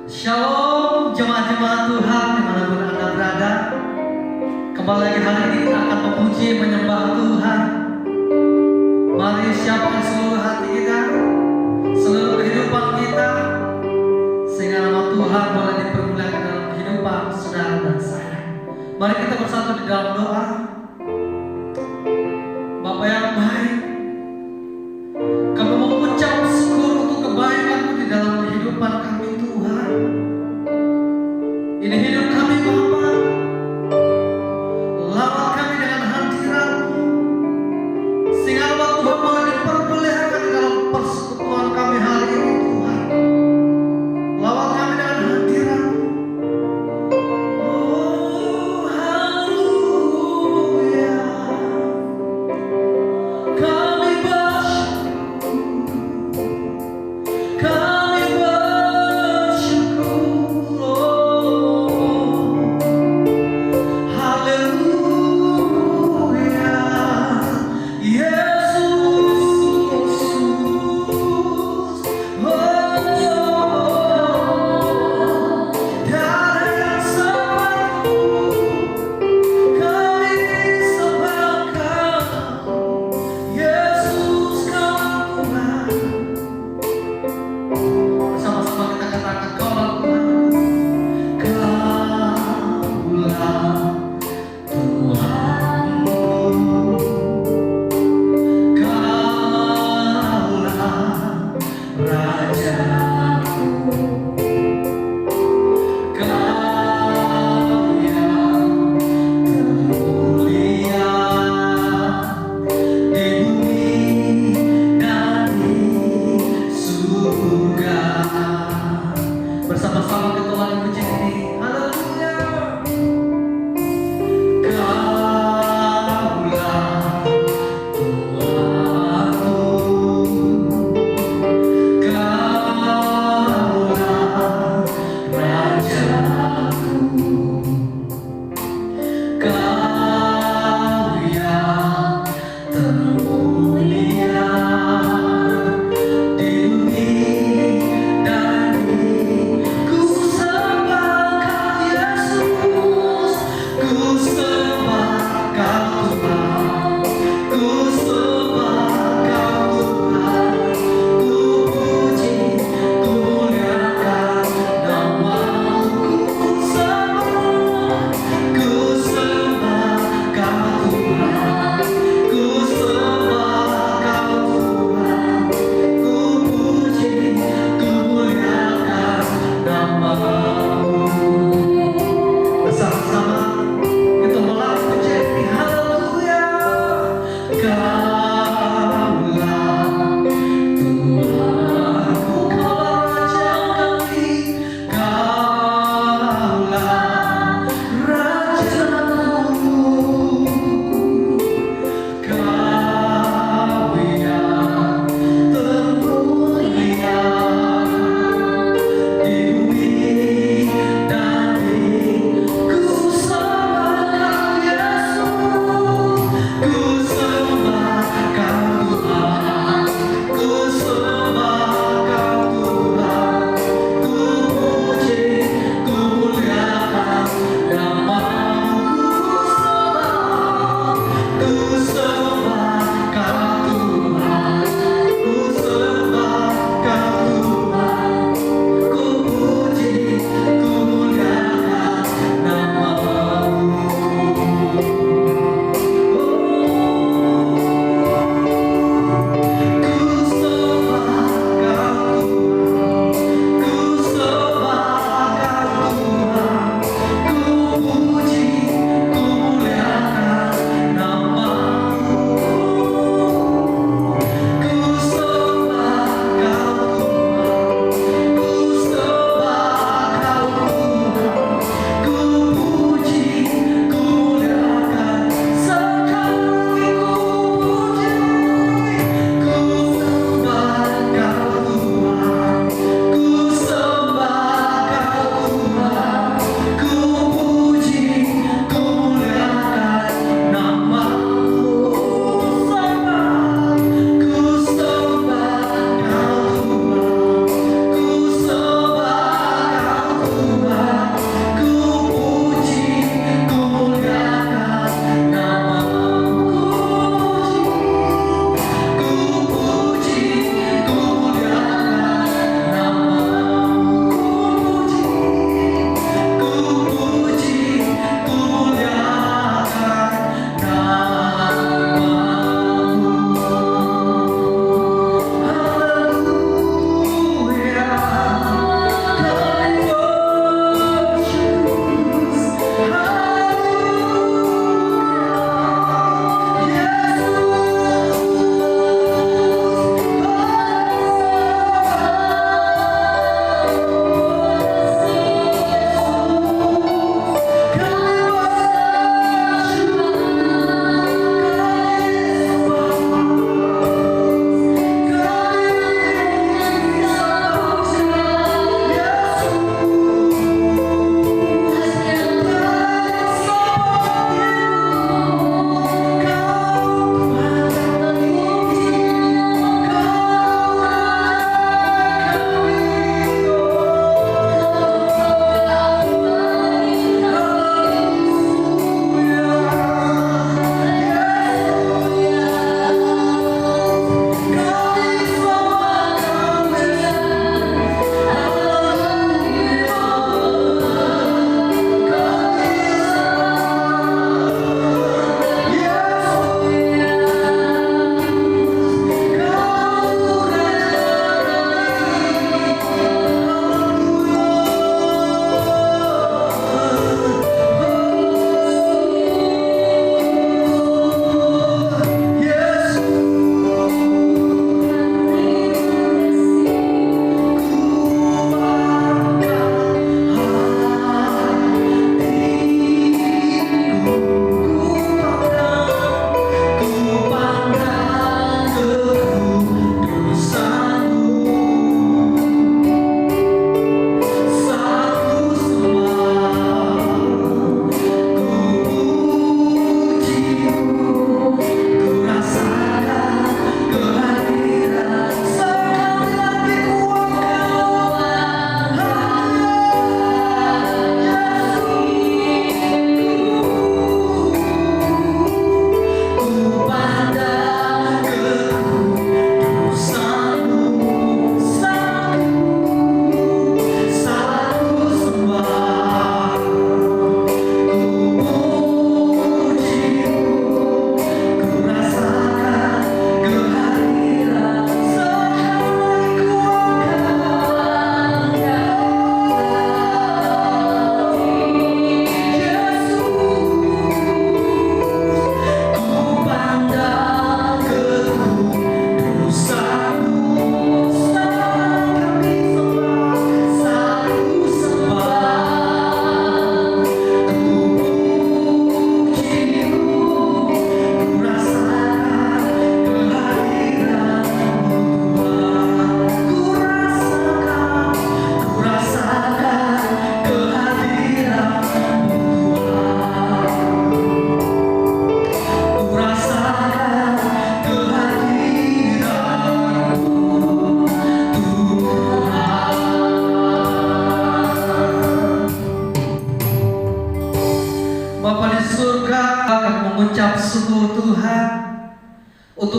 Shalom jemaat-jemaat Tuhan dimanapun Anda berada. Kembali lagi hari ini kita akan memuji menyembah Tuhan. Mari siapkan seluruh hati kita, seluruh kehidupan kita, sehingga nama Tuhan boleh dipermuliakan dalam kehidupan saudara dan saya. Mari kita bersatu di dalam doa. Bapa yang baik, kami mengucap syukur untuk kebaikan-Mu di dalam kehidupan kami Tuhan. Ini hidup kami Bapa, lawat kami dengan hadirat-Mu, sehingga nama Tuhan boleh dipermuliakan di dalam persekutuan kami hari ini Tuhan. Lawat kami dengan hadirat-Mu. Oh haleluya, kami bersyukur, kami bersyukur.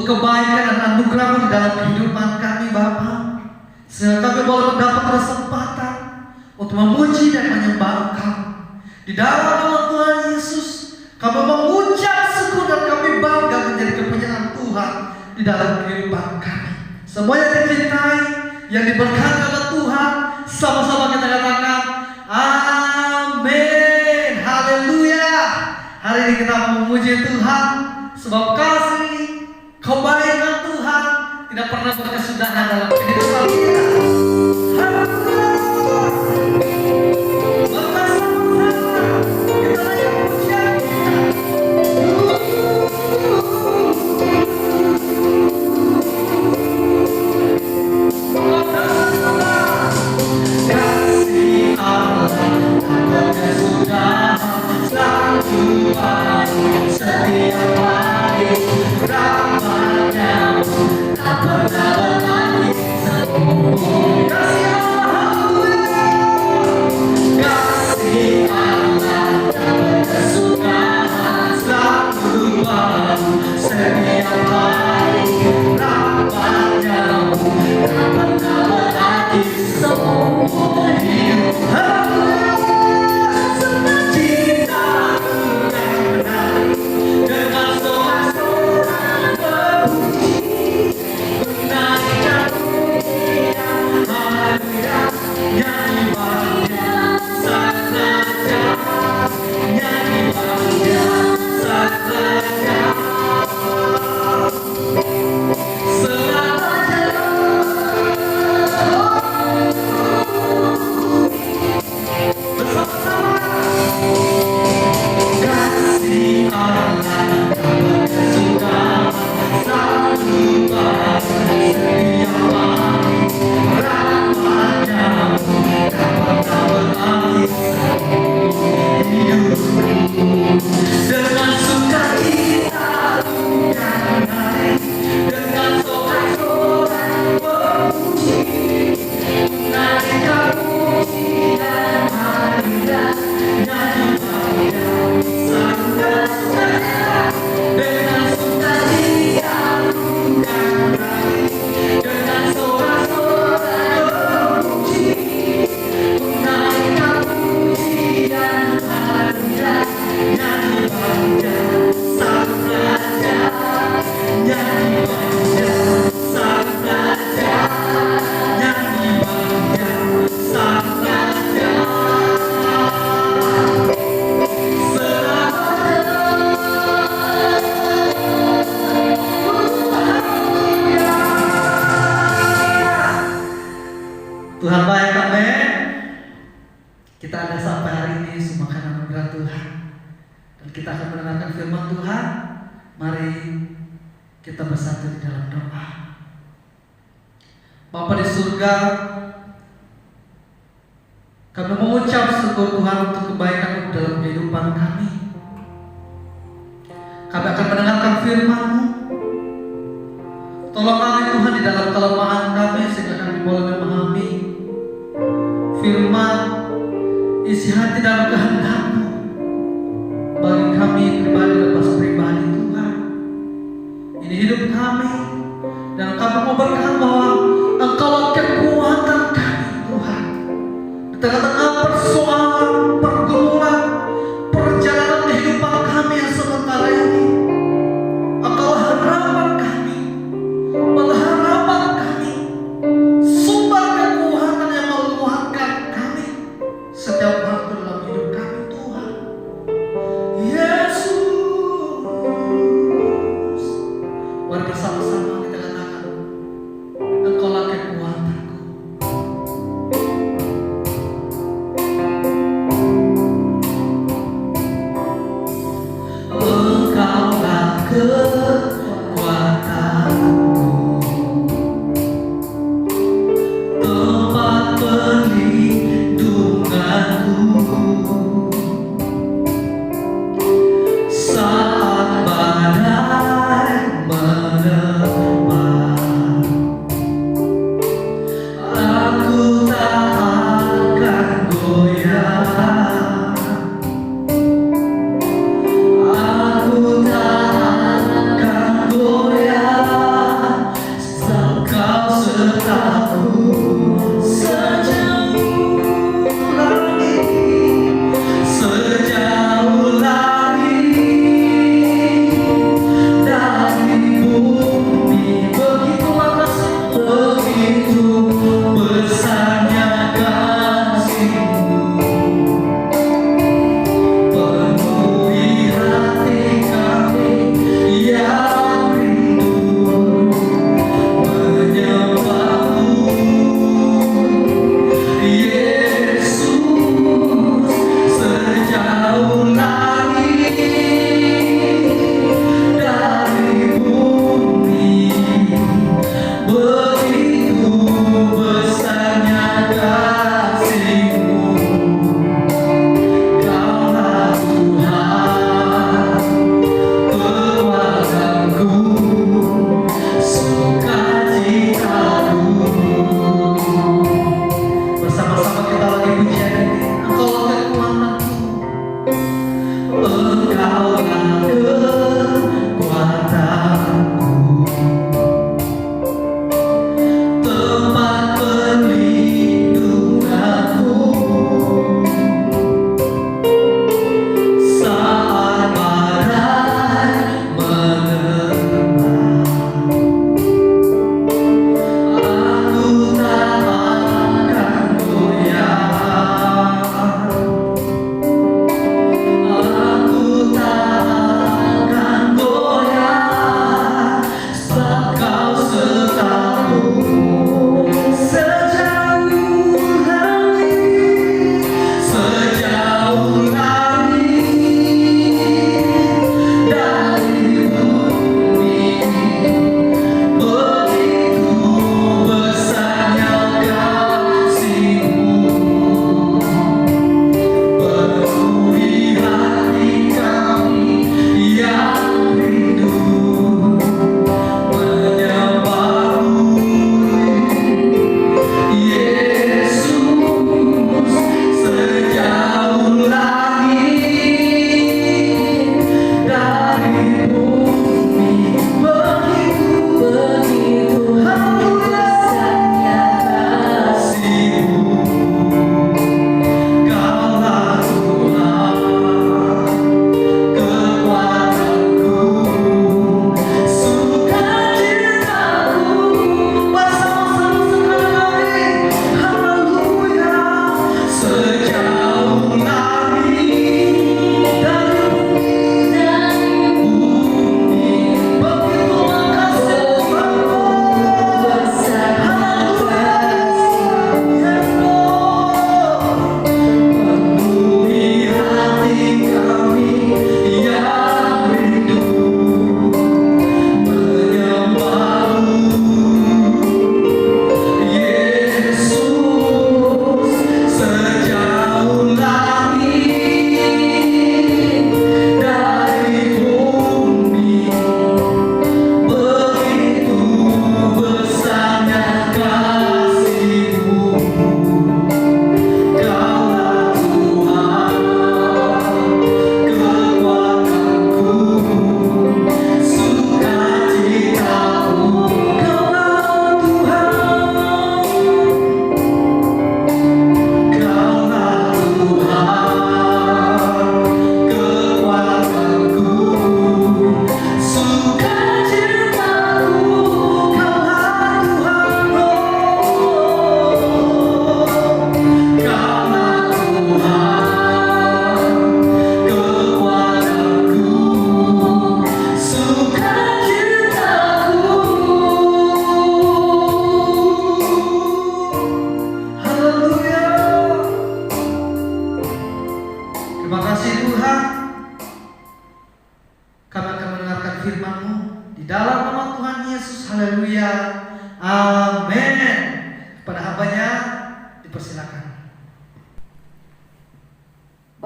kebaikan dan anugerah-Mu di dalam kehidupan kami Bapa. Sehingga kami boleh mendapat kesempatan untuk memuji dan menyembah Engkau. Di dalam nama Tuhan Yesus, kami mengucap syukur dan kami bangga menjadi kepunyaan Tuhan di dalam kehidupan kami. Semua yang dicintai, yang diberkati oleh Tuhan, sama-sama kita katakan amin. Haleluya. Hari ini kita memuji Tuhan sebab kasih, kebaikan Tuhan tidak pernah berkesudahan dalam kehidupan kita. Haleluya. Tuhan baik, amin. Kita ada sampai hari ini semua karena anugerah Tuhan. Dan kita akan mendengarkan firman Tuhan. Mari kita bersatu di dalam doa. Bapa di surga, kami mengucap syukur Tuhan untuk kebaikan dalam kehidupan kami. Kami akan mendengarkan firman-Mu. Tolong kami Tuhan di dalam kelemahan kami sehingga kami boleh memahami firman, isi hati dalam kehendak-Mu bagi kami pribadi lepas pribadi Tuhan. Ini hidup kami dan kami mau berkata bahwa Engkau kekuatan kami Tuhan. Di tengah-tengah persoalan, pergumulan, perjalanan kehidupan kami yang sementara ini, Engkau harapan kami, pengharapan kami, sumber kekuatan yang menguatkan kami setiap waktu dalam hidup kami Tuhan. Yesus, mari bersama-sama kita katakan, Engkaulah kekuatanku.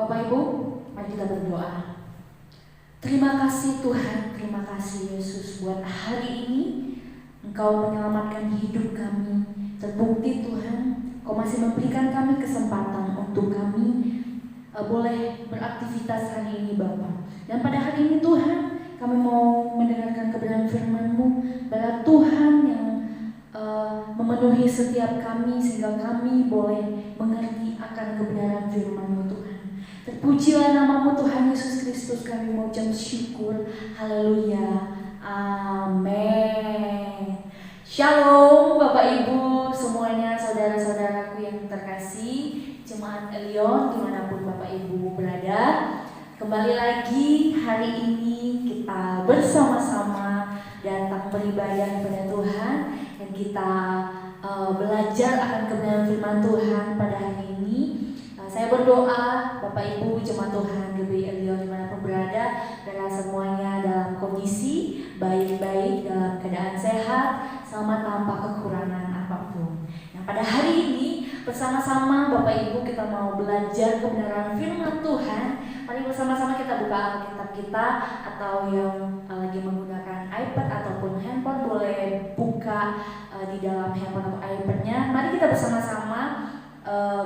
Bapak Ibu, mari kita berdoa. Terima kasih Tuhan, terima kasih Yesus buat hari ini Engkau menyelamatkan hidup kami. Terbukti Tuhan, Engkau masih memberikan kami kesempatan untuk kami boleh beraktivitas hari ini Bapa. Dan pada hari ini Tuhan, kami mau mendengarkan kebenaran firman-Mu. Biarlah Tuhan yang memenuhi setiap kami sehingga kami boleh mengerti akan kebenaran firman-Mu Tuhan. Terpujilah nama-Mu Tuhan Yesus Kristus, kami mengucap syukur. Haleluya. Amin. Shalom Bapak Ibu semuanya, saudara-saudaraku yang terkasih, Jemaat Elion dimanapun Bapak Ibu berada. Kembali lagi hari ini kita bersama-sama datang beribadah kepada Tuhan dan kita belajar akan kebenaran firman Tuhan pada hari ini. Saya berdoa Bapak Ibu Jemaat Tuhan GBI Elion dimanapun berada, biarlah semuanya dalam kondisi baik-baik, dalam keadaan sehat, selamat tanpa kekurangan apapun. Nah, pada hari ini bersama-sama Bapak Ibu kita mau belajar kebenaran firman Tuhan. Mari bersama-sama kita buka Alkitab kita, atau yang lagi menggunakan iPad ataupun handphone boleh buka di dalam handphone atau iPad-nya. Mari kita bersama-sama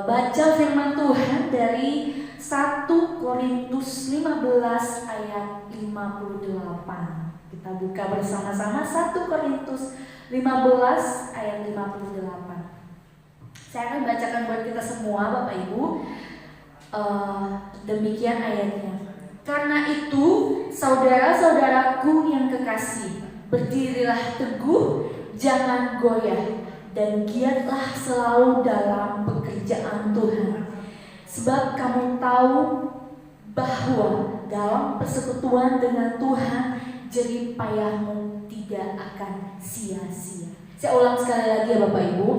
baca firman Tuhan dari 1 Korintus 15 ayat 58. Kita buka bersama-sama 1 Korintus 15 ayat 58. Saya akan bacakan buat kita semua Bapak Ibu. Demikian ayatnya. Karena itu, saudara-saudaraku yang kekasih, berdirilah teguh, jangan goyah, dan giatlah selalu dalam pekerjaan Tuhan. Sebab kamu tahu bahwa dalam persekutuan dengan Tuhan, jerih payahmu tidak akan sia-sia. Saya ulang sekali lagi ya Bapak Ibu,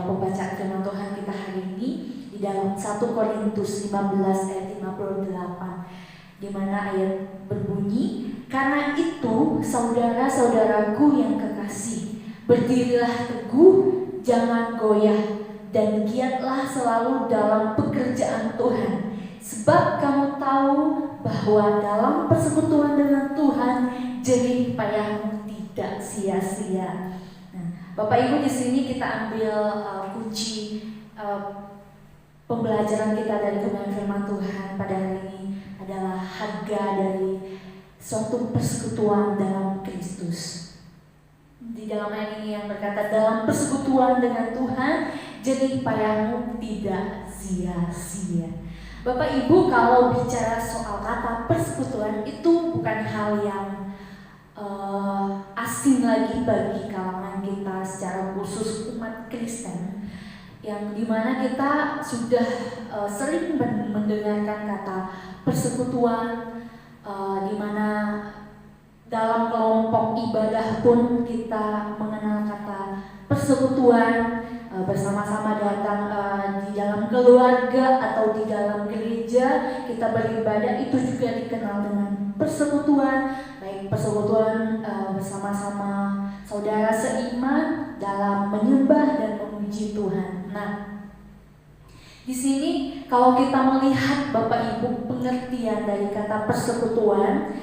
pembacaan firman Tuhan kita hari ini di dalam 1 Korintus 15 ayat 58, di mana ayat berbunyi, karena itu saudara-saudaraku yang kekasih, berdirilah teguh, jangan goyah, dan giatlah selalu dalam pekerjaan Tuhan. Sebab kamu tahu bahwa dalam persekutuan dengan Tuhan, jerih payahmu tidak sia-sia. Nah, Bapak Ibu, di sini kita ambil kunci pembelajaran kita dari kebenaran firman Tuhan pada hari ini adalah harga dari suatu persekutuan dalam Kristus. Di dalam ayat ini yang berkata, dalam persekutuan dengan Tuhan, jerih payahmu tidak sia-sia. Bapak Ibu, kalau bicara soal kata persekutuan, itu bukan hal yang asing lagi bagi kalangan kita secara khusus umat Kristen, yang dimana kita sudah sering mendengarkan kata persekutuan, dimana dalam kelompok ibadah pun kita mengenal kata persekutuan, bersama-sama datang di dalam keluarga atau di dalam gereja kita beribadah, itu juga dikenal dengan persekutuan, baik persekutuan bersama-sama saudara seiman dalam menyembah dan memuji Tuhan. Nah, di sini kalau kita melihat Bapak Ibu pengertian dari kata persekutuan,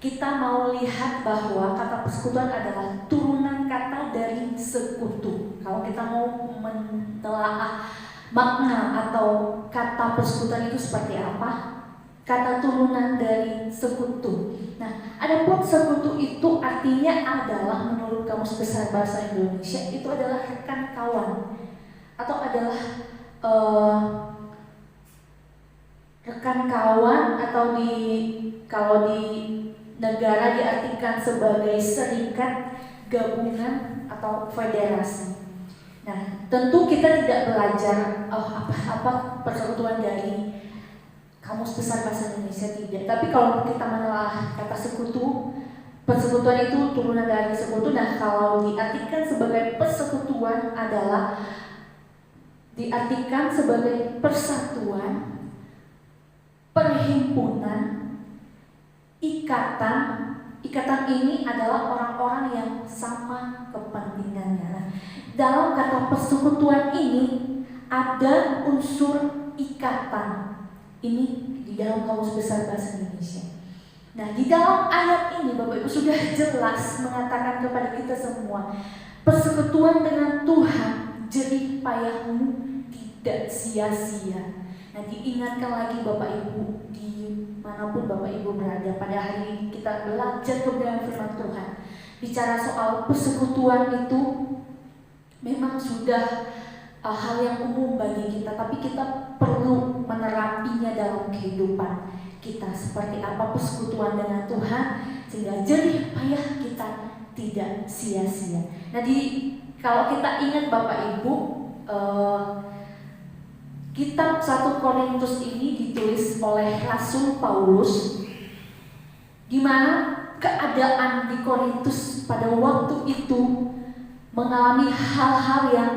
kita mau lihat bahwa kata persekutuan adalah turunan kata dari sekutu. Kalau kita mau mentelaah makna atau kata persekutuan itu seperti apa, kata turunan dari sekutu. Nah, adapun sekutu itu artinya adalah, menurut Kamus Besar Bahasa Indonesia, itu adalah rekan kawan atau adalah rekan kawan, atau kalau di negara diartikan sebagai serikat, gabungan, atau federasi. Nah, tentu kita tidak belajar apa persekutuan dari Kamus Besar Bahasa Indonesia, tidak. Tapi kalau kita menelaah kata sekutu, persekutuan itu turunan dari sekutu. Nah, kalau diartikan sebagai persekutuan adalah diartikan sebagai persatuan, perhimpunan, ikatan ini adalah orang-orang yang sama kepentingannya. Nah, dalam kata persekutuan ini ada unsur ikatan. Ini di dalam Kamus Besar Bahasa Indonesia. Nah, di dalam ayat ini Bapak Ibu sudah jelas mengatakan kepada kita semua, persekutuan dengan Tuhan, jerih payahmu tidak sia-sia. Nah, diingatkan lagi Bapak Ibu, dimanapun Bapak Ibu berada, pada hari ini kita belajar kebenaran firman Tuhan. Bicara soal persekutuan itu memang sudah hal yang umum bagi kita, tapi kita perlu menerapinya dalam kehidupan kita. Seperti apa persekutuan dengan Tuhan sehingga jerih payah kita tidak sia-sia. Nah, kalau kita ingat Bapak Ibu, kitab 1 Korintus ini ditulis oleh Rasul Paulus, di mana keadaan di Korintus pada waktu itu mengalami hal-hal yang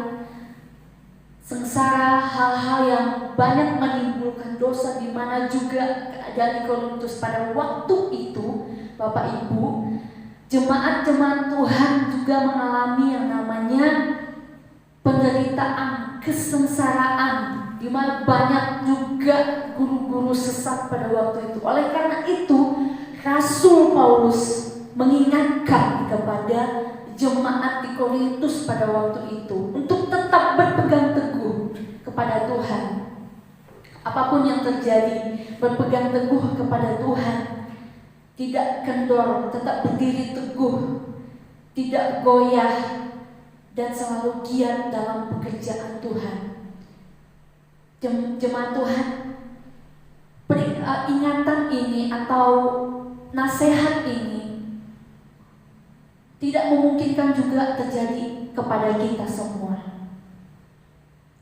sengsara, hal-hal yang banyak menimbulkan dosa, di mana juga keadaan di Korintus pada waktu itu, Bapak Ibu, jemaat-jemaat Tuhan juga mengalami yang namanya penderitaan, kesengsaraan, di mana banyak juga guru-guru sesat pada waktu itu. Oleh karena itu, Rasul Paulus mengingatkan kepada jemaat di Korintus pada waktu itu untuk tetap berpegang teguh kepada Tuhan. Apapun yang terjadi, berpegang teguh kepada Tuhan. Tidak kendor, tetap berdiri teguh, tidak goyah, dan selalu giat dalam pekerjaan Tuhan. Jemaat Tuhan, ingatan ini atau nasihat ini tidak memungkinkan juga terjadi kepada kita semua,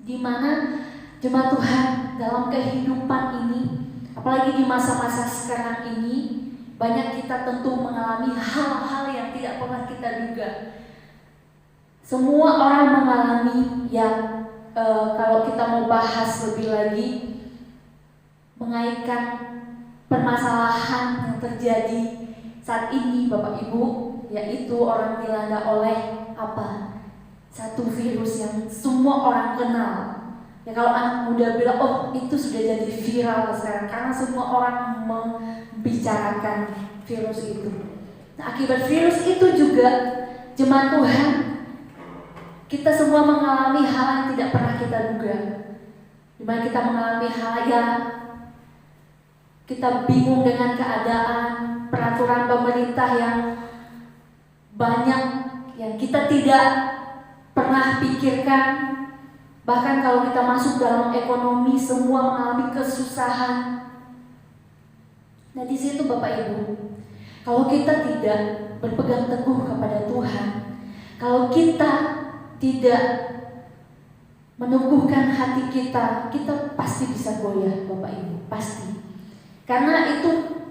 di mana jemaat Tuhan dalam kehidupan ini, apalagi di masa-masa sekarang ini, banyak kita tentu mengalami hal-hal yang tidak pernah kita duga. Semua orang mengalami yang kalau kita mau bahas lebih lagi, mengaitkan permasalahan yang terjadi saat ini Bapak Ibu, yaitu orang dilanda oleh apa? Satu virus yang semua orang kenal. Ya, kalau anak muda bilang, oh itu sudah jadi viral sekarang, karena semua orang membicarakan virus itu. Nah, akibat virus itu juga jemaat Tuhan, kita semua mengalami hal yang tidak pernah kita duga. Dimana kita mengalami hal yang kita bingung dengan keadaan, peraturan pemerintah yang banyak yang kita tidak pernah pikirkan. Bahkan kalau kita masuk dalam ekonomi, semua mengalami kesusahan. Nah, di situ Bapak Ibu, kalau kita tidak berpegang teguh kepada Tuhan, kalau kita tidak meneguhkan hati kita, kita pasti bisa goyah Bapak Ibu, pasti. Karena itu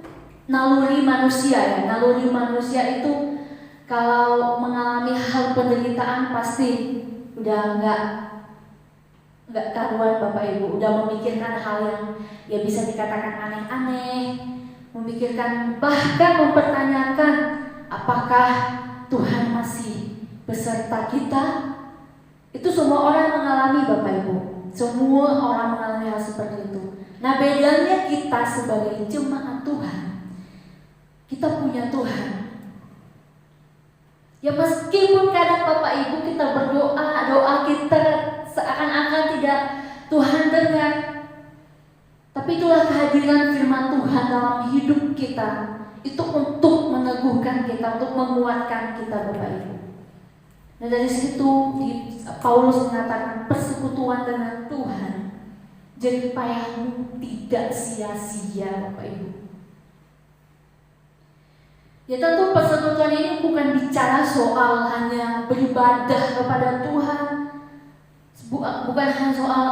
naluri manusia ya, naluri manusia itu kalau mengalami hal penderitaan pasti udah nggak karuan Bapak Ibu, udah memikirkan hal yang ya bisa dikatakan aneh-aneh, memikirkan bahkan mempertanyakan apakah Tuhan masih beserta kita. Itu semua orang mengalami Bapak Ibu, semua orang mengalami hal seperti itu. Nah, bedanya kita sebagai jemaat Tuhan, kita punya Tuhan. Ya meskipun kadang Bapak Ibu kita berdoa, doa kita seakan-akan tidak Tuhan dengar, tapi itulah kehadiran firman Tuhan dalam hidup kita. Itu untuk meneguhkan kita, untuk menguatkan kita Bapak Ibu. Nah, dari situ Paulus mengatakan persekutuan dengan Tuhan, jerih payahmu tidak sia-sia Bapak Ibu. Ya tentu persekutuan ini bukan bicara soal hanya beribadah kepada Tuhan, bukan hanya soal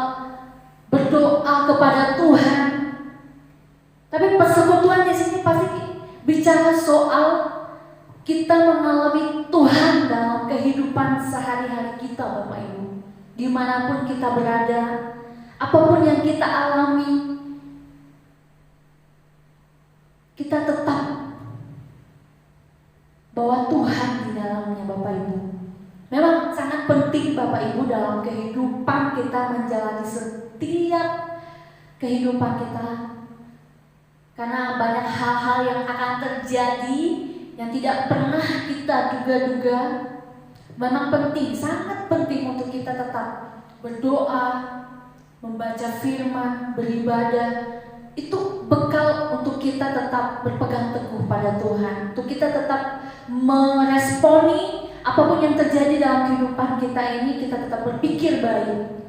berdoa kepada Tuhan, tapi persekutuan di sini pasti bicara soal kita mengalami Tuhan dalam kehidupan sehari-hari kita Bapak Ibu. Dimanapun kita berada, apapun yang kita alami, kita tetap bahwa Tuhan di dalamnya Bapak Ibu. Memang sangat penting Bapak Ibu dalam kehidupan kita menjalani setiap kehidupan kita. Karena banyak hal-hal yang akan terjadi yang tidak pernah kita duga-duga. Memang penting, sangat penting untuk kita tetap berdoa, membaca firman, beribadah. Itu bekal untuk kita tetap berpegang teguh pada Tuhan, untuk kita tetap meresponi apapun yang terjadi dalam kehidupan kita ini. Kita tetap berpikir baik,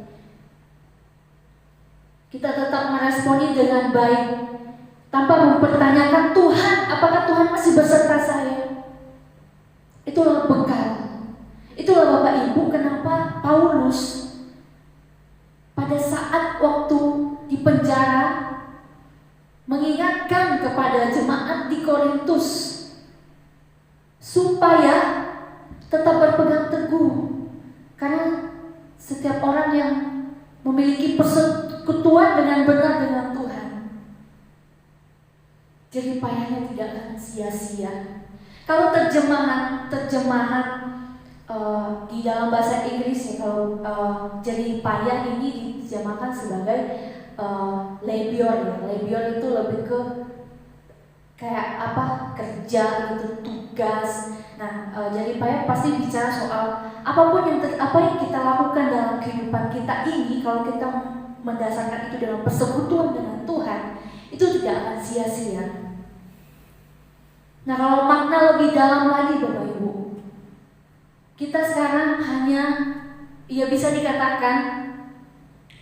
kita tetap meresponi dengan baik tanpa mempertanyakan, Tuhan, apakah Tuhan masih beserta saya? Itulah bekal. Itulah Bapak Ibu kenapa Paulus pada saat waktu di penjara mengingatkan kepada jemaat di Korintus supaya tetap berpegang teguh. Karena setiap orang yang memiliki persekutuan dengan benar dengan Tuhan, jerih payahnya tidak akan sia-sia. Kalau terjemahan di dalam bahasa Inggris ya, kalau jerih payah ini diterjemahkan sebagai labor ya. Labor itu lebih ke kayak apa, kerja gitu, tugas. Nah, jerih payah pasti bicara soal apapun apa yang kita lakukan dalam kehidupan kita ini, kalau kita mendasarkan itu dalam persekutuan dengan Tuhan, itu tidak akan sia-sia. Nah, kalau makna lebih dalam lagi Bapak Ibu, kita sekarang hanya ya bisa dikatakan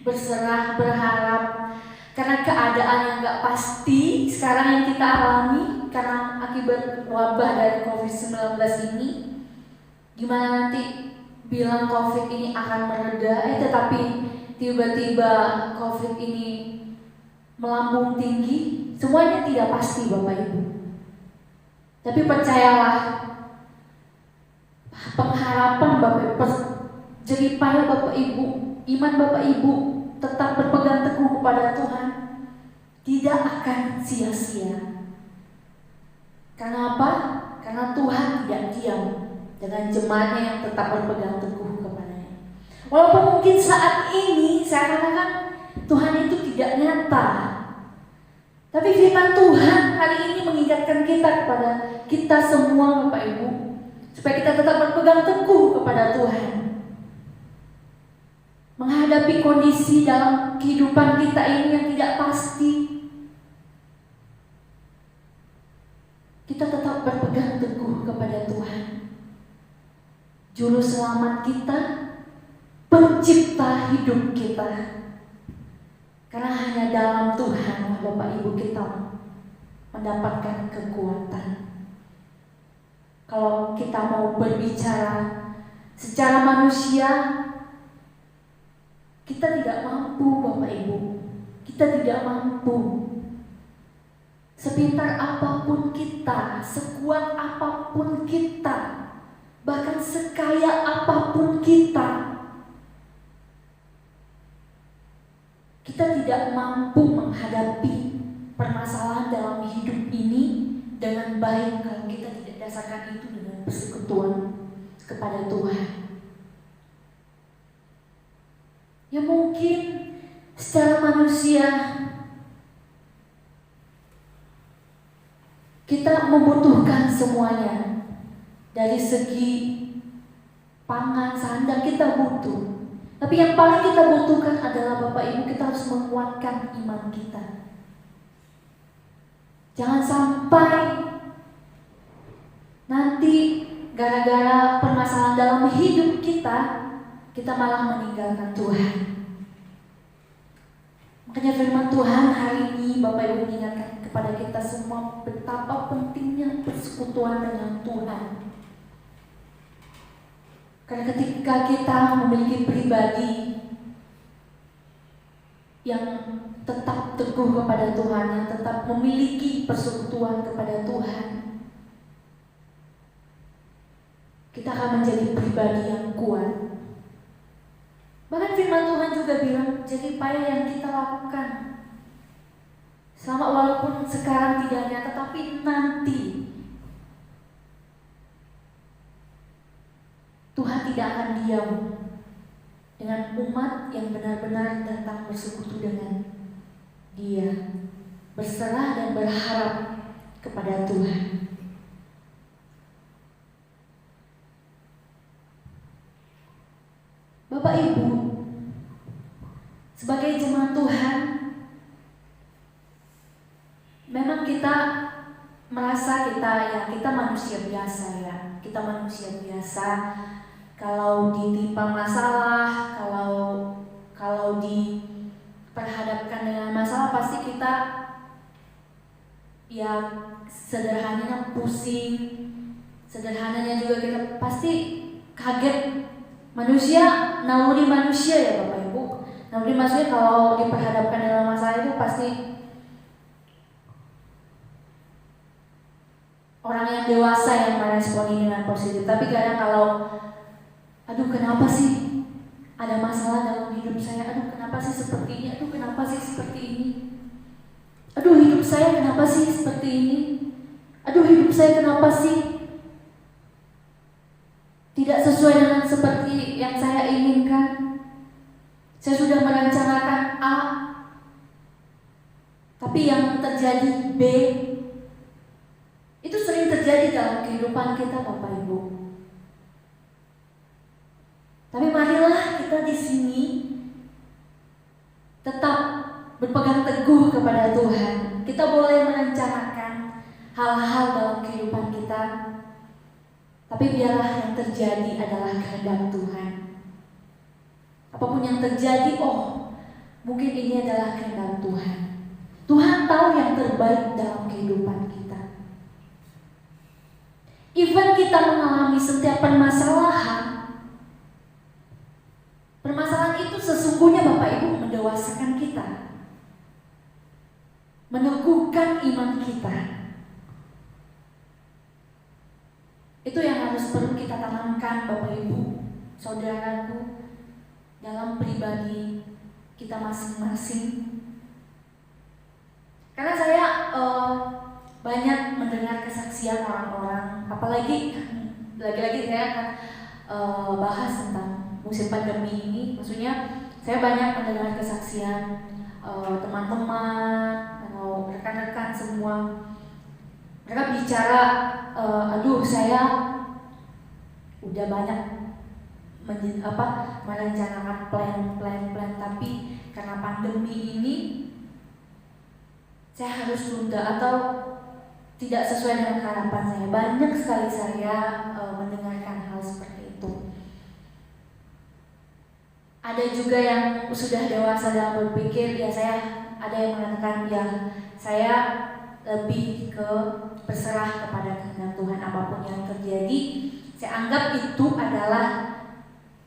berserah, berharap, karena keadaan yang gak pasti sekarang yang kita alami karena akibat wabah dari COVID-19 ini. Gimana nanti bilang COVID ini akan mereda, tetapi tiba-tiba COVID ini melambung tinggi. Semuanya tidak pasti Bapak Ibu. Tapi percayalah, pengharapan Bapak Ibu, jerih payah Bapak Ibu, iman Bapak Ibu tetap berpegang teguh kepada Tuhan tidak akan sia-sia. Karena apa? Karena Tuhan tidak diam dengan jemaatnya yang tetap berpegang teguh kepadanya. Walaupun mungkin saat ini seakan-akan Tuhan itu tidak nyata, tapi firman Tuhan hari ini mengingatkan kita kepada kita semua Bapak Ibu, supaya kita tetap berpegang teguh kepada Tuhan. Menghadapi kondisi dalam kehidupan kita ini yang tidak pasti, kita tetap berpegang teguh kepada Tuhan, Juru Selamat kita, Pencipta hidup kita. Karena hanya dalam Tuhan Bapak Ibu kita mendapatkan kekuatan. Kalau kita mau berbicara secara manusia, kita tidak mampu Bapak Ibu. Kita tidak mampu. Sepintar apapun kita, sekuat apapun kita, bahkan sekaya apapun kita, kita tidak mampu menghadapi permasalahan dalam hidup ini dengan baik kalau kita tidak dasarkan itu dengan persekutuan kepada Tuhan. Ya mungkin secara manusia kita membutuhkan semuanya. Dari segi pangan, sandang kita butuh. Tapi yang paling kita butuhkan adalah Bapak Ibu, kita harus menguatkan iman kita. Jangan sampai nanti gara-gara permasalahan dalam hidup kita malah meninggalkan Tuhan. Makanya firman Tuhan hari ini Bapak Ibu mengingatkan kepada kita semua betapa pentingnya persekutuan dengan Tuhan. Karena ketika kita memiliki pribadi yang tetap teguh kepada Tuhan, yang tetap memiliki persekutuan kepada Tuhan, kita akan menjadi pribadi yang kuat. Bahkan firman Tuhan juga bilang, jerih payah yang kita lakukan selama walaupun sekarang tidak nyata, tapi nanti Tuhan tidak akan diam dengan umat yang benar-benar datang bersekutu dengan dia, berserah dan berharap kepada Tuhan. Bapak Ibu, sebagai jemaat Tuhan, memang kita merasa kita manusia biasa ya. Kita manusia biasa. Kalau ditimpa masalah, kalau diperhadapkan dengan masalah, pasti kita ya sederhananya pusing. Sederhananya juga kita pasti kaget. Manusia, naluri manusia ya Bapak Ibu. Naluri manusia kalau diperhadapkan dalam masalah itu pasti orang yang dewasa yang meresponi dengan positif. Tapi kadang kalau aduh kenapa sih ada masalah dalam hidup saya, aduh kenapa sih seperti ini, aduh kenapa sih seperti ini, aduh hidup saya kenapa sih seperti ini, aduh hidup saya kenapa sih tidak sesuai dengan seperti yang saya inginkan. Saya sudah merencanakan A, tapi yang terjadi B. Itu sering terjadi dalam kehidupan kita Bapak Ibu. Tapi marilah kita di sini tetap berpegang teguh kepada Tuhan. Kita boleh merencanakan hal-hal dalam kehidupan kita, tapi biarlah yang terjadi adalah kehendak Tuhan. Apapun yang terjadi, mungkin ini adalah kehendak Tuhan. Tuhan tahu yang terbaik dalam kehidupan kita. Even kita mengalami setiap permasalahan itu sesungguhnya Bapak Ibu mendewasakan kita, meneguhkan iman kita. Itu yang harus perlu kita tanamkan Bapak Ibu, saudaraku, dalam pribadi kita masing-masing. Karena saya banyak mendengar kesaksian orang-orang, apalagi lagi-lagi saya akan bahas tentang musim pandemi ini. Maksudnya saya banyak mendengar kesaksian teman-teman atau rekan-rekan semua. Mereka bicara, aduh saya udah banyak merencanakan plan, tapi karena pandemi ini saya harus tunda atau tidak sesuai dengan harapan saya. Banyak sekali saya mendengarkan hal seperti itu. Ada juga yang sudah dewasa dalam berpikir, ada yang mengatakan saya lebih ke berserah kepada kehendak Tuhan. Apapun yang terjadi, saya anggap itu adalah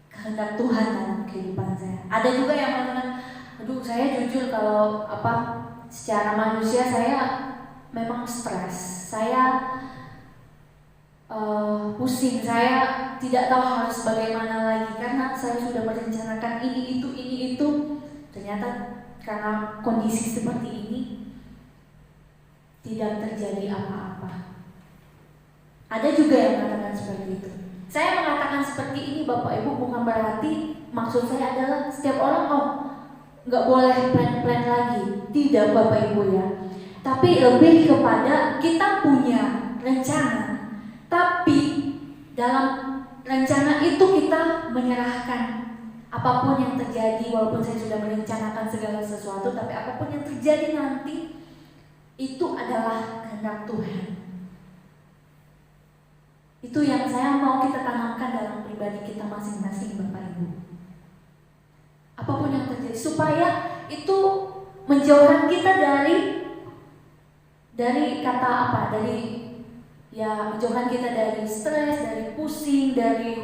kehendak Tuhan dalam kehidupan saya. Ada juga yang mengatakan, aduh saya jujur kalau secara manusia saya memang stres, saya pusing, saya tidak tahu harus bagaimana lagi karena saya sudah merencanakan ini itu. Ternyata karena kondisi seperti ini tidak terjadi apa-apa. Ada juga yang mengatakan seperti itu. Saya mengatakan seperti ini Bapak Ibu bukan berarti maksud saya adalah setiap orang nggak boleh plan lagi. Tidak Bapak Ibu ya. Tapi lebih kepada kita punya rencana. Tapi dalam rencana itu kita menyerahkan apapun yang terjadi. Walaupun saya sudah merencanakan segala sesuatu, tapi apapun yang terjadi nanti itu adalah kehendak Tuhan. Itu yang saya mau kita tanamkan dalam pribadi kita masing-masing Bapak Ibu. Apapun yang terjadi, supaya itu menjauhkan kita dari kata menjauhkan kita dari stres, dari pusing, dari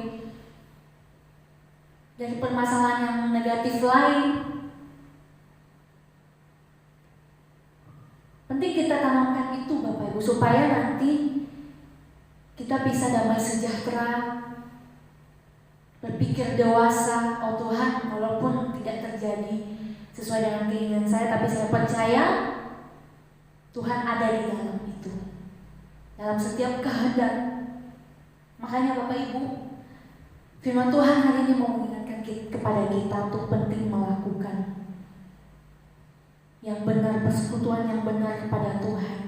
permasalahan yang negatif lain. Penting kita tanamkan itu Bapak Ibu, supaya nanti kita bisa damai sejahtera, berpikir dewasa. Tuhan, walaupun tidak terjadi sesuai dengan keinginan saya, tapi saya percaya Tuhan ada di dalam itu, dalam setiap kehendak. Makanya Bapak Ibu, firman Tuhan hari ini mau mengingatkan kepada kita untuk penting melakukan yang benar, persekutuan yang benar kepada Tuhan.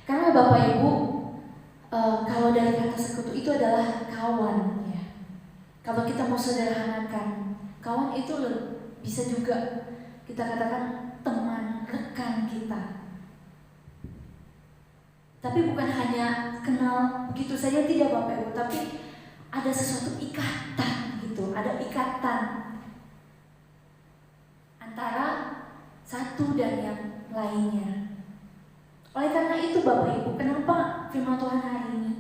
Karena Bapak Ibu, kalau dari kata sekutu itu adalah kawan ya. Kalau kita mau sederhanakan, kawan itu bisa juga kita katakan teman, rekan kita. Tapi bukan hanya kenal begitu saja, tidak Bapak Ibu, tapi ada sesuatu ikatan gitu, ada ikatan antara satu dan yang lainnya. Oleh karena itu Bapak Ibu, kenapa firman Tuhan hari ini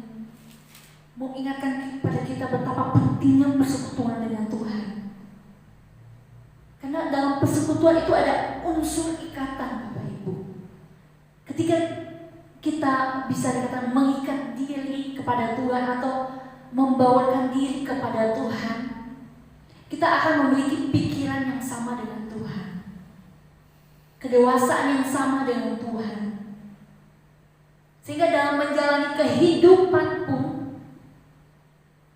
mengingatkan kepada kita betapa pentingnya persekutuan dengan Tuhan. Karena dalam persekutuan itu ada unsur ikatan Bapak Ibu. Ketika kita bisa dikatakan mengikat diri kepada Tuhan atau membawakan diri kepada Tuhan, kita akan memiliki pikiran yang sama dengan Tuhan, kedewasaan yang sama dengan Tuhan. Sehingga dalam menjalani kehidupan pun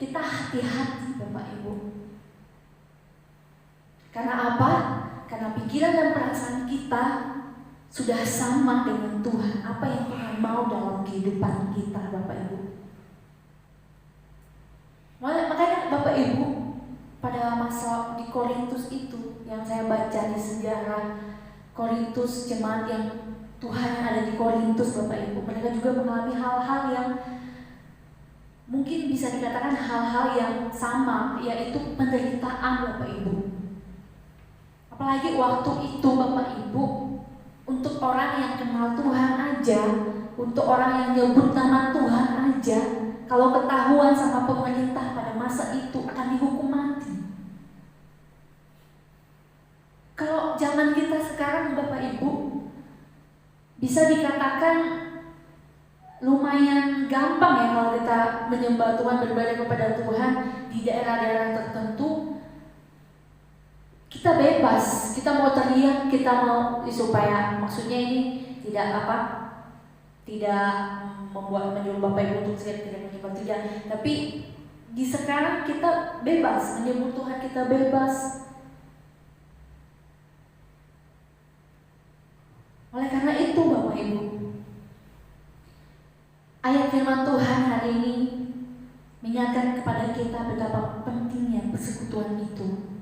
kita hati-hati Bapak Ibu. Karena apa? Karena pikiran dan perasaan kita sudah sama dengan Tuhan. Apa yang Tuhan mau dalam kehidupan kita Bapak Ibu. Makanya Bapak Ibu, pada masa di Korintus itu yang saya baca di sejarah Korintus, jemaat yang Tuhan yang ada di Korintus Bapak Ibu, mereka juga mengalami hal-hal yang mungkin bisa dikatakan hal-hal yang sama, yaitu penderitaan Bapak Ibu. Apalagi waktu itu Bapak Ibu, untuk orang yang kenal Tuhan aja, untuk orang yang nyebut nama Tuhan aja, kalau ketahuan sama pemerintah pada masa itu akan dihukum mati. Kalau zaman kita sekarang Bapak Ibu, bisa dikatakan lumayan gampang ya kalau kita menyembah Tuhan, beribadah kepada Tuhan di daerah-daerah tertentu. Kita bebas, kita mau teriak, kita mau supaya maksudnya ini tidak membuat menyuruh Bapak Ibu untuk tidak menyembah, tidak. Tapi di sekarang kita bebas menyebut Tuhan, kita bebas. Oleh karena itu Bapak Ibu, ayat firman Tuhan hari ini mengingatkan kepada kita betapa pentingnya persekutuan itu.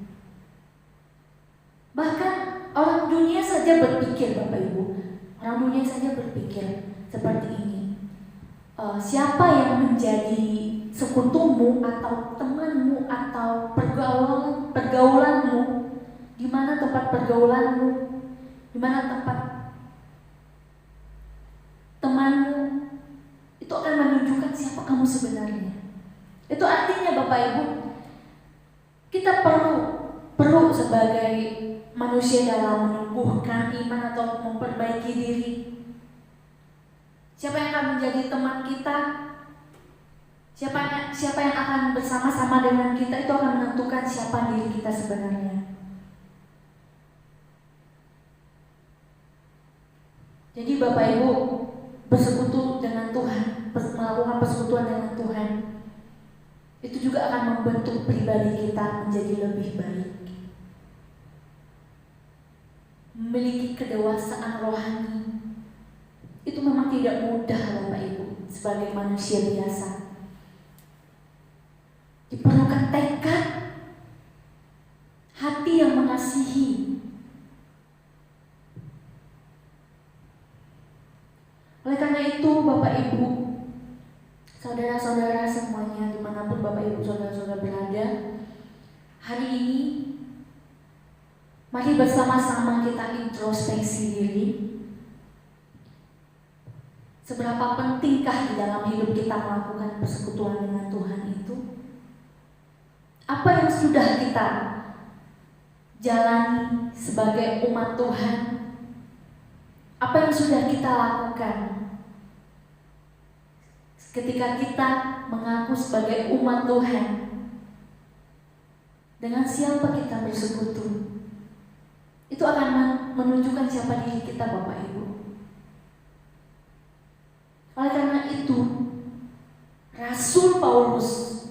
Bahkan orang dunia saja berpikir Bapak Ibu, orang dunia saja berpikir seperti ini. Siapa yang menjadi sekutumu atau temanmu atau pergaulanmu, di mana tempat pergaulanmu, di mana tempat temanmu, itu akan menunjukkan siapa kamu sebenarnya. Itu artinya Bapak Ibu, kita perlu sebagai manusia dalam menumbuhkan iman atau memperbaiki diri. Siapa yang akan menjadi teman kita, siapa yang akan bersama-sama dengan kita, itu akan menentukan siapa diri kita sebenarnya. Jadi Bapak Ibu, bersekutu dengan Tuhan, melakukan persekutuan dengan Tuhan, itu juga akan membentuk pribadi kita menjadi lebih baik. Memiliki kedewasaan rohani itu memang tidak mudah Bapak Ibu sebagai manusia biasa. Diperlukan tekad, hati yang mengasihi. Oleh karena itu Bapak Ibu, saudara-saudara semuanya dimanapun Bapak Ibu saudara-saudara berada, hari ini mari bersama-sama kita introspeksi diri. Seberapa pentingkah di dalam hidup kita melakukan persekutuan dengan Tuhan itu? Apa yang sudah kita jalani sebagai umat Tuhan? Apa yang sudah kita lakukan ketika kita mengaku sebagai umat Tuhan? Dengan siapa kita bersekutu? Itu akan menunjukkan siapa diri kita Bapak Ibu. Oleh karena itu, Rasul Paulus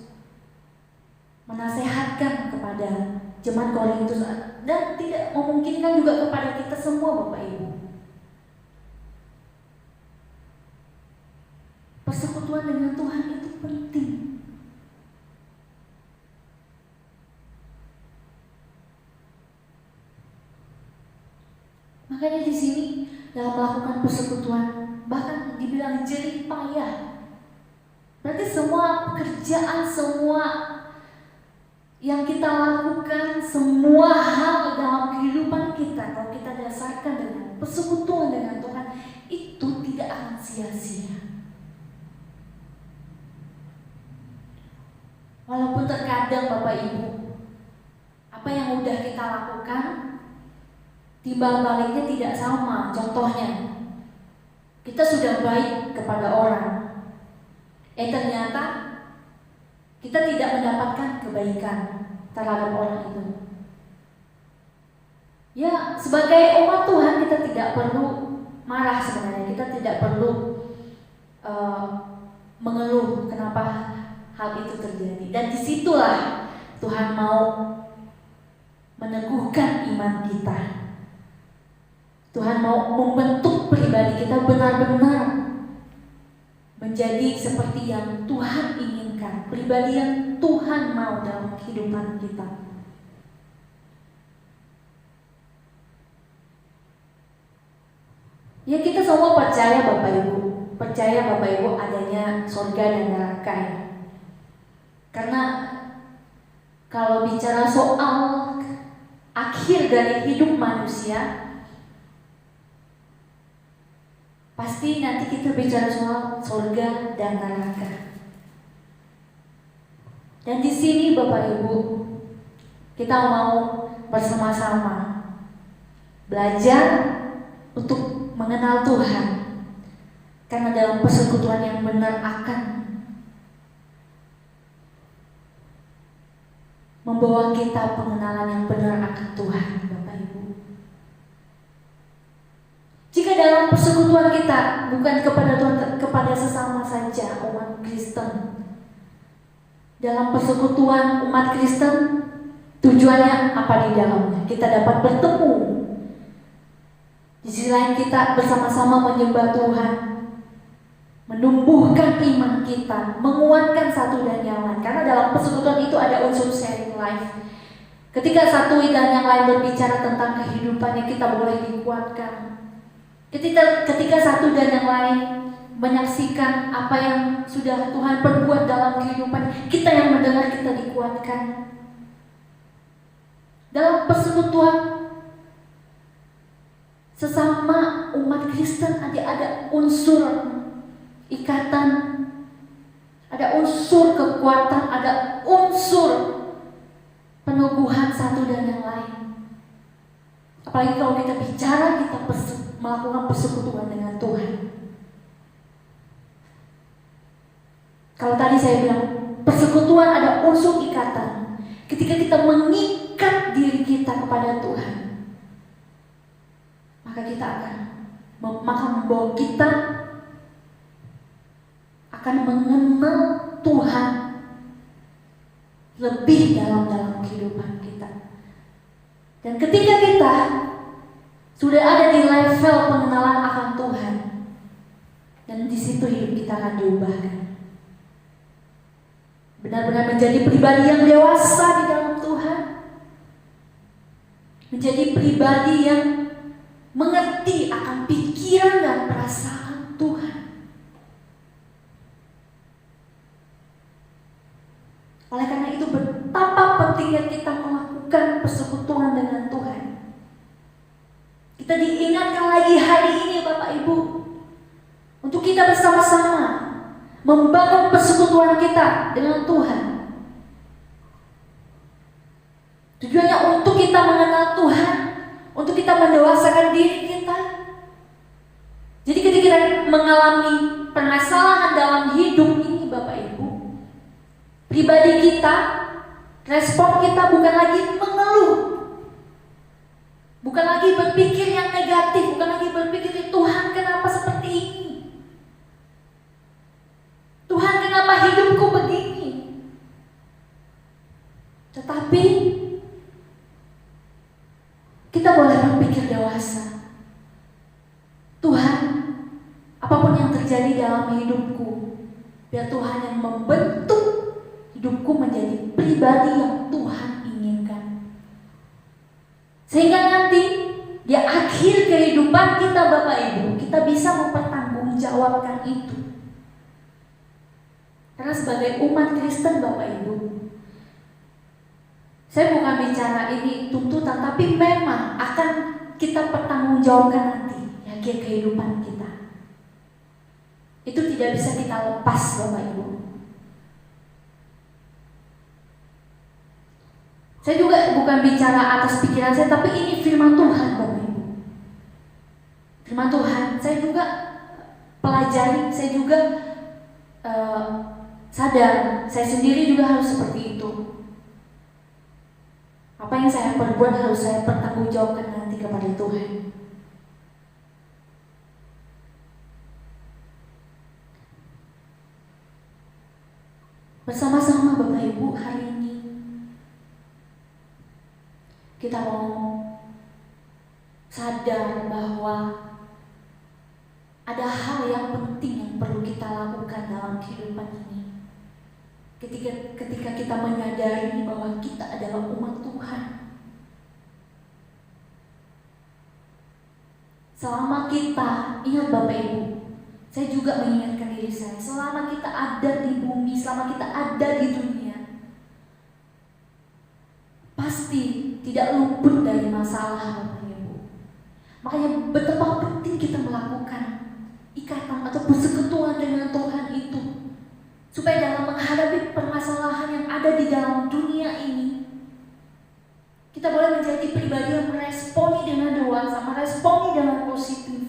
menasehatkan kepada jemaat Korintus dan tidak memungkinkan juga kepada kita semua, Bapak Ibu. Persekutuan dengan Tuhan itu penting. Makanya di sini dalam melakukan persekutuan bahkan dibilang jerih payah. Berarti semua pekerjaan, semua yang kita lakukan, semua hal dalam kehidupan kita, kalau kita dasarkan dengan persekutuan dengan Tuhan, itu tidak akan sia-sia. Walaupun terkadang Bapak Ibu, apa yang udah kita lakukan, timbal baliknya tidak sama. Contohnya, kita sudah baik kepada orang, ternyata kita tidak mendapatkan kebaikan terhadap orang itu. Ya, sebagai umat Tuhan kita tidak perlu marah sebenarnya. Kita tidak perlu mengeluh kenapa hal itu terjadi. Dan disitulah Tuhan mau meneguhkan iman kita. Tuhan mau membentuk pribadi kita benar-benar menjadi seperti yang Tuhan inginkan, pribadi yang Tuhan mau dalam kehidupan kita. Ya, kita semua percaya Bapak Ibu adanya surga dan neraka ya. Karena kalau bicara soal akhir dari hidup manusia, pasti nanti kita bicara soal surga dan neraka. Dan di sini Bapak Ibu, kita mau bersama-sama belajar untuk mengenal Tuhan. Karena dalam persekutuan yang benar akan membawa kita pengenalan yang benar akan Tuhan, Bapak Ibu. Jika dalam persekutuan kita bukan kepada Tuhan, kepada sesama saja umat Kristen. Dalam persekutuan umat Kristen, tujuannya apa di dalamnya? Kita dapat bertemu. Di sisi lain kita bersama-sama menyembah Tuhan, menumbuhkan iman kita, menguatkan satu dan yang lain. Karena dalam persekutuan itu ada unsur sharing life. Ketika satu dan yang lain berbicara tentang kehidupannya, kita boleh dikuatkan. Ketika satu dan yang lain menyaksikan apa yang sudah Tuhan perbuat dalam kehidupan, kita yang mendengar, kita dikuatkan. Dalam persekutuan sesama umat Kristen ada unsur ikatan, ada unsur kekuatan, ada unsur peneguhan satu dan yang lain. Apalagi kalau kita bicara, kita melakukan persekutuan dengan Tuhan. Kalau tadi saya bilang persekutuan ada unsur ikatan. Ketika kita mengikat diri kita kepada Tuhan, maka kita akan membawa kita akan mengenal Tuhan lebih dalam kehidupan kita. Dan ketika kita sudah ada di level pengenalan akan Tuhan, dan di situ hidup kita akan diubahkan. Benar-benar menjadi pribadi yang dewasa di dalam Tuhan, menjadi pribadi yang mengerti akan pikiran dan perasaan Tuhan. Oleh karena itu betapa pentingnya kita melakukan persekutuan dengan Tuhan. Kita diingatkan lagi hari ini Bapak Ibu, untuk kita bersama-sama membangun persekutuan kita dengan Tuhan. Tujuannya untuk kita mengenal Tuhan, untuk kita mendewasakan diri kita. Jadi ketika kita mengalami permasalahan dalam hidup ini Bapak Ibu, pribadi kita, respon kita bukan lagi mengeluh, bukan lagi berpikir yang negatif, bukan lagi berpikir Tuhan kenapa seperti ini, Tuhan kenapa hidupku begini. Tetapi kita boleh berpikir dewasa. Tuhan, apapun yang terjadi dalam hidupku, biar Tuhan yang membentuk hidupku menjadi pribadi yang Tuhan inginkan. Sehingga nanti di akhir kehidupan kita Bapak Ibu, kita bisa mempertanggungjawabkan itu. Karena sebagai umat Kristen Bapak Ibu, saya bukan bicara ini tuntutan, tapi memang akan kita pertanggungjawabkan nanti di akhir kehidupan kita. Itu tidak bisa kita lepas Bapak Ibu. Saya juga bukan bicara atas pikiran saya, tapi ini firman Tuhan Bapak Ibu. Firman Tuhan, saya juga pelajari, saya juga sadar, saya sendiri juga harus seperti itu. Apa yang saya perbuat harus saya pertanggungjawabkan nanti kepada Tuhan. Bersama-sama Bapak Ibu hari ini kita mau sadar bahwa ada hal yang penting yang perlu kita lakukan dalam kehidupan ini. Ketika kita menyadari bahwa kita adalah umat Tuhan. Selama kita, ingat Bapak Ibu, saya juga mengingatkan diri saya, selama kita ada di bumi, selama kita ada di dunia, pasti tidak luput dari masalah Bapak Ibu. Makanya betapa penting kita melakukan ikatan atau persekutuan dengan Tuhan itu, supaya dalam menghadapi permasalahan yang ada di dalam dunia ini, kita boleh menjadi pribadi yang meresponi dengan dewasa, meresponi dengan positif.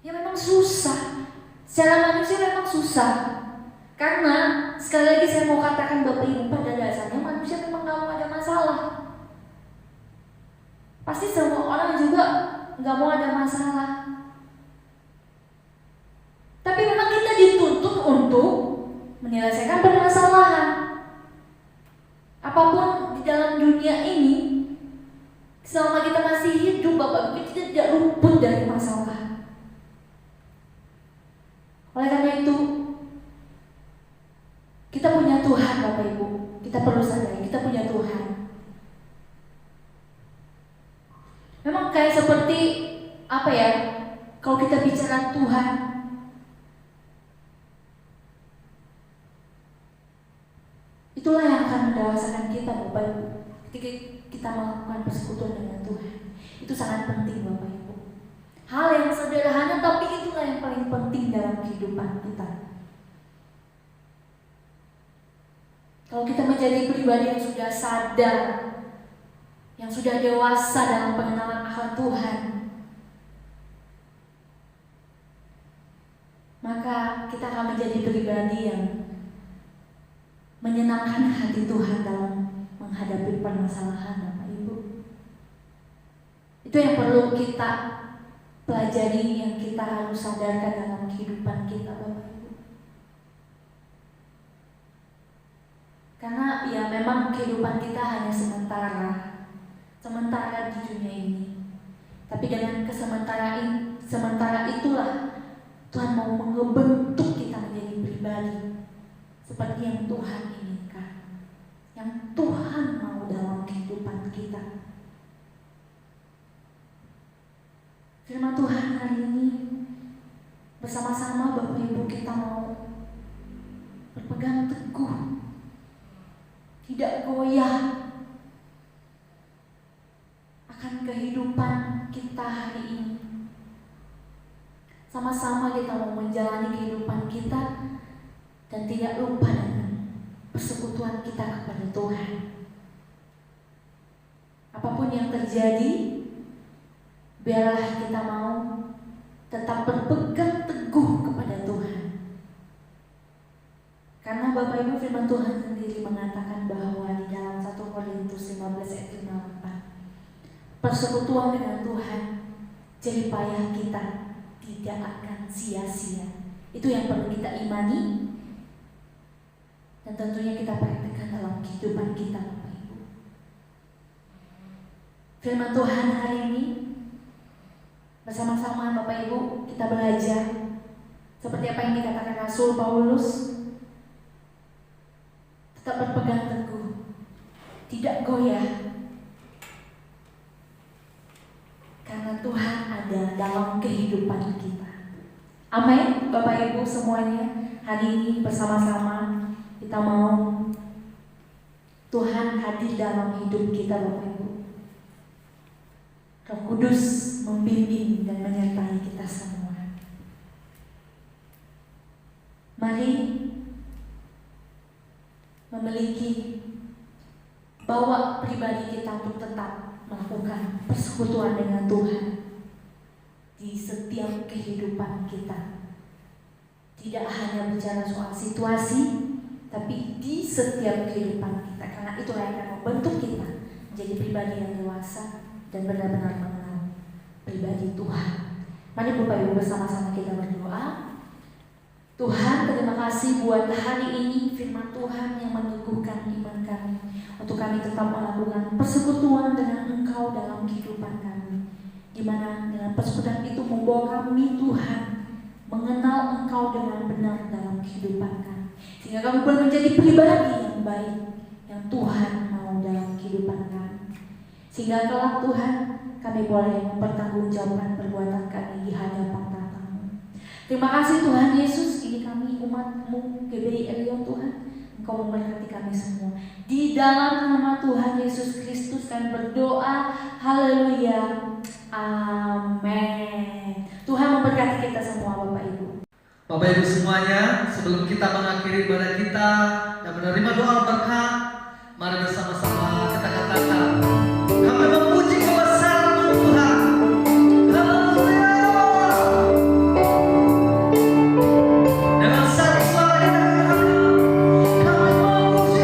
Ya memang susah, secara manusia memang susah. Karena sekali lagi saya mau katakan Bapak Ibu, pada dasarnya manusia memang gak mau ada masalah. Pasti semua orang juga gak mau ada masalah. Tapi memang kita dituntut untuk menyelesaikan permasalahan. Apapun di dalam dunia ini, selama kita masih hidup Bapak Ibu, kita tidak luput dari masalah. Oleh karena itu, kita punya Tuhan Bapak Ibu. Kita perlu sadari, kita punya Tuhan. Memang kayak seperti apa ya, kalau kita bicara Tuhan, itulah yang akan mendewasakan kita Bapak Ibu. Ketika kita melakukan persekutuan dengan Tuhan, itu sangat penting Bapak Ibu. Hal yang sederhana tapi itulah yang paling penting dalam kehidupan kita. Kalau kita menjadi pribadi yang sudah sadar, yang sudah dewasa dalam pengenalan akan Tuhan, maka kita akan menjadi pribadi yang menyenangkan hati Tuhan dalam menghadapi permasalahan Bapak Ibu. Itu yang perlu kita pelajari, yang kita harus sadarkan dalam kehidupan kita Bapak Ibu. Karena ya memang kehidupan kita hanya sementara di dunia ini. Tapi dengan sementara itulah Tuhan mau membentuk kita menjadi pribadi seperti yang Tuhan inginkan, yang Tuhan mau dalam kehidupan kita. Firman Tuhan hari ini bersama-sama Bapak Ibu kita mau berpegang teguh, tidak goyah akan kehidupan kita hari ini. Sama-sama kita mau menjalani kehidupan kita dan tidak lupa dengan persekutuan kita kepada Tuhan. Apapun yang terjadi, biarlah kita mau tetap berpegang teguh kepada Tuhan. Karena Bapak Ibu, firman Tuhan sendiri mengatakan bahwa di dalam 1 Korintus 15 ayat 54, persekutuan dengan Tuhan, jerih payah kita tidak akan sia-sia. Itu yang perlu kita imani dan tentunya kita praktekkan dalam kehidupan kita Bapak Ibu. firman Tuhan hari ini. Bersama-sama Bapak Ibu kita belajar seperti apa yang dikatakan Rasul Paulus, tetap berpegang teguh, tidak goyah, karena Tuhan ada dalam kehidupan kita. Amin. Bapak Ibu semuanya, hari ini bersama-sama kita mau Tuhan hadir dalam hidup kita Bapak Ibu. Roh Kudus membimbing dan menyertai kita semua. Mari memiliki bawa pribadi kita untuk tetap melakukan persekutuan dengan Tuhan di setiap kehidupan kita. Tidak hanya bicara soal situasi, tapi di setiap kehidupan kita. Karena itu yang akan membentuk kita menjadi pribadi yang dewasa dan benar-benar mengenal pribadi Tuhan. Mari Bapak Ibu bersama-sama kita berdoa. Tuhan, terima kasih buat hari ini firman Tuhan yang meneguhkan iman kami untuk kami tetap melakukan persekutuan dengan Engkau dalam kehidupan kami, di mana dengan persekutuan itu membawa kami Tuhan mengenal Engkau dengan benar dalam kehidupan kami, sehingga kami boleh menjadi pribadi yang baik yang Tuhan mau dalam kehidupan kami. Sehingga kelak Tuhan kami boleh mempertanggungjawabkan perbuatan kami di hadapan tatamu. Terima kasih Tuhan Yesus, ini kami umat-Mu GBI Elion Tuhan. Engkau memberkati kami semua. Di dalam nama Tuhan Yesus Kristus kami berdoa. Haleluya. Amin. Tuhan memberkati kita semua Bapak Ibu. Bapak Ibu semuanya, sebelum kita mengakhiri ibadah kita dan menerima doa berkat, mari bersama-sama kita katakan, kami memuji kebesaran Tuhan. Haleluya. Dengan satu suara kita katakan, kami memuji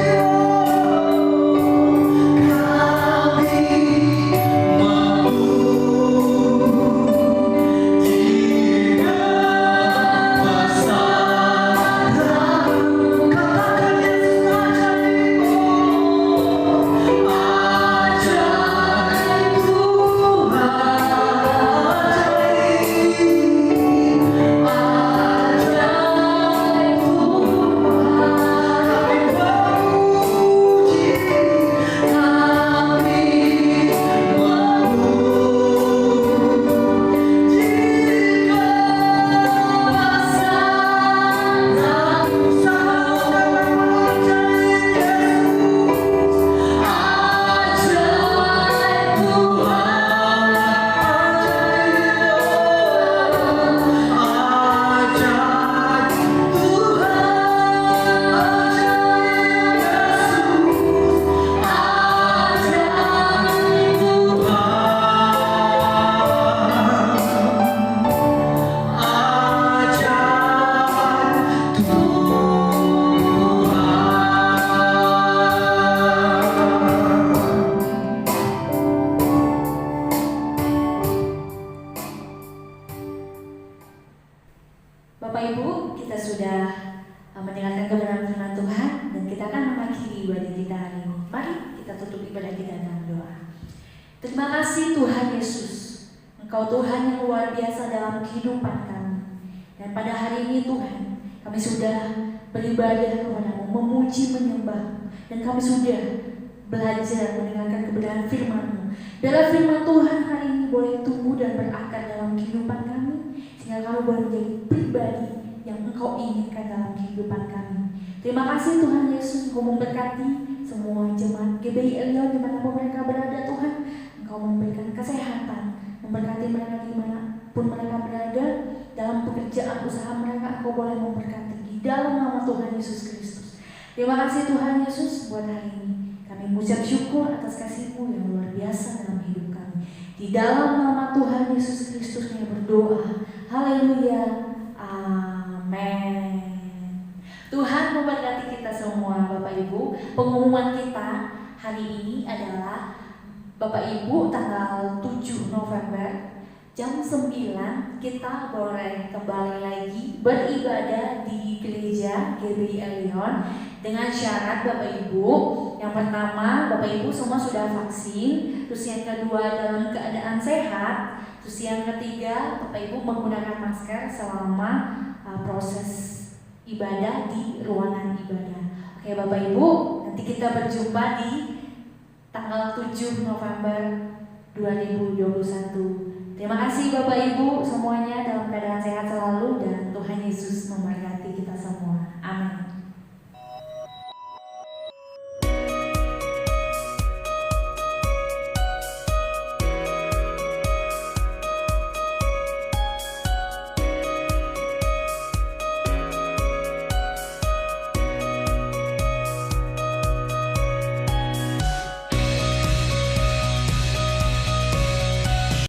Terima kasih Tuhan Yesus, Engkau Tuhan yang luar biasa dalam kehidupan kami. Dan pada hari ini Tuhan, kami sudah beribadah kepada-Mu, memuji, menyembah, dan kami sudah belajar mendengarkan kebenaran firman-Mu. Biarlah firman Tuhan hari ini boleh tumbuh dan berakar dalam kehidupan kami, sehingga kami boleh menjadi pribadi yang Engkau inginkan dalam kehidupan kami. Terima kasih Tuhan Yesus, Engkau memberkati semua jemaat GBI Elion dimanapun mereka berada Tuhan. Engkau memberikan kesehatan, memberkati mereka dimanapun mereka berada, dalam pekerjaan usaha mereka Engkau boleh memberkati di dalam nama Tuhan Yesus Kristus. Terima kasih Tuhan Yesus buat hari ini. Kami mengucap syukur atas kasih-Mu yang luar biasa dalam hidup kami. Di dalam nama Tuhan Yesus Kristus kami berdoa. Haleluya. Amin. Tuhan memberkati kita semua Bapak Ibu. Pengumuman kita hari ini adalah Bapak Ibu tanggal 7 November jam 9 kita boleh kembali lagi beribadah di gereja GBI Elion dengan syarat Bapak Ibu yang pertama Bapak Ibu semua sudah vaksin, terus yang kedua dalam keadaan sehat, terus yang ketiga Bapak Ibu menggunakan masker selama proses ibadah di ruangan ibadah. Oke Bapak Ibu, nanti kita berjumpa di tanggal 7 November 2021. Terima kasih Bapak Ibu semuanya, dalam keadaan sehat selalu dan Tuhan Yesus memberkati kita semua. Amin.